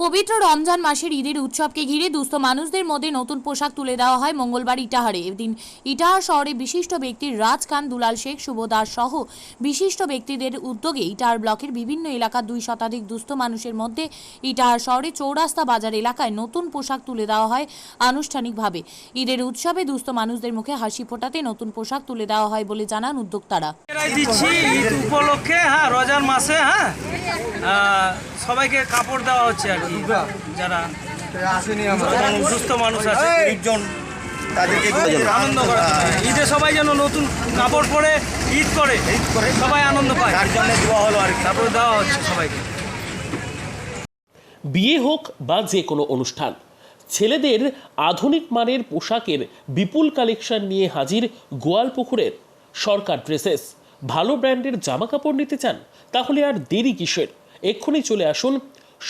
পবিত্র রমজান মাসের ঈদের উৎসবকে ঘিরে দুস্থ মানুষদের মধ্যে নতুন পোশাক তুলে দেওয়া হয় মঙ্গলবার ইটাহারে। এদিন ইটাহার শহরে বিশিষ্ট ব্যক্তির রাজ খান, দুলাল শেখ, শুভ দাস সহ বিশিষ্ট ব্যক্তিদের উদ্যোগে ইটাহার ব্লকের বিভিন্ন এলাকার 2 শতাধিক দুস্থ মানুষের মধ্যে ইটাহার শহরে চৌরাস্তা বাজার এলাকায় নতুন পোশাক তুলে দেওয়া হয় আনুষ্ঠানিকভাবে। ঈদের উৎসবে দুস্থ মানুষদের মুখে হাসি ফোটাতে নতুন পোশাক তুলে দেওয়া হয় বলে জানান উদ্যোক্তারা। দিচ্ছি ঈদ উপলক্ষে, রোজার মাসে সবাইকে কাপড় দেওয়া হচ্ছে আর কি। যারা সুস্থ মানুষ আছে আনন্দ করে ঈদে সবাই যেন নতুন কাপড় পরে ঈদ করে সবাই আনন্দ পায়, তার জন্য দেওয়া হলো আর কি। কাপড় দেওয়া হচ্ছে সবাইকে। বিয়ে হোক বা যে কোনো অনুষ্ঠান, ছেলেদের আধুনিক মানের পোশাকের বিপুল কালেকশন নিয়ে হাজির গোয়ালপুকুরের সরকার ড্রেসেস। ভালো ব্র্যান্ডের জামা কাপড় নিতে চান? তাহলে আর দেরি কিসের? এক্ষুনি চলে আসুন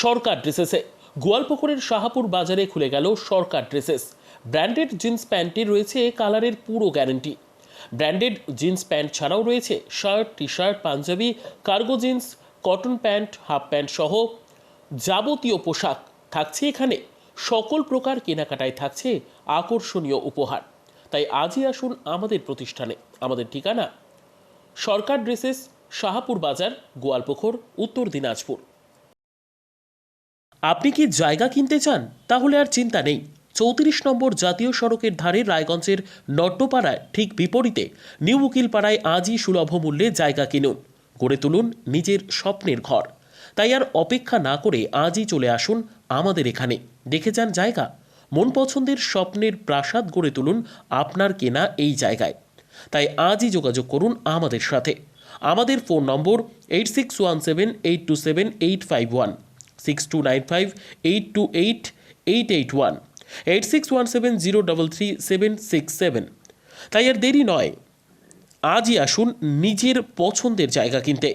সরকার ড্রেসেসে। গোয়ালপুকুরের শাহাপুর বাজারে খুলে গেল সরকার ড্রেসেস। ব্র্যান্ডেড জিন্স প্যান্টে রয়েছে কালারের পুরো গ্যারান্টি। ব্র্যান্ডেড জিন্স প্যান্ট ছাড়াও রয়েছে shirt, T shirt, Punjabi, cargo jeans, cotton pant, half pant সহ যাবতীয় পোশাক থাকছে এখানে। সকল প্রকার কেনাকাটায় থাকছে আকর্ষণীয় উপহার। তাই আজই আসুন আমাদের প্রতিষ্ঠানে। আমাদের ঠিকানা সরকার ড্রেসেস, শাহাপুর বাজার, গোয়ালপুকুর, উত্তর দিনাজপুর। আপনি কি জায়গা কিনতে চান? তাহলে আর চিন্তা নেই। 34 নম্বর জাতীয় সড়কের ধারে রায়গঞ্জের নট্টপাড়ায় ঠিক বিপরীতে নিউ উকিলপাড়ায় আজই সুলভ মূল্যে জায়গা কিনুন, গড়ে তুলুন নিজের স্বপ্নের ঘর। তাই আর অপেক্ষা না করে আজই চলে আসুন আমাদের এখানে। দেখে যান জায়গা, মন পছন্দের স্বপ্নের প্রাসাদ গড়ে তুলুন আপনার কেনা এই জায়গায়। তাই আজই যোগাযোগ করুন আমাদের সাথে। আমাদের ফোন নম্বর 8617827851, 6295828881, 8617033767। তাই আর দেরি নয়, আজই আসুন নিজের পছন্দের জায়গা কিনতে।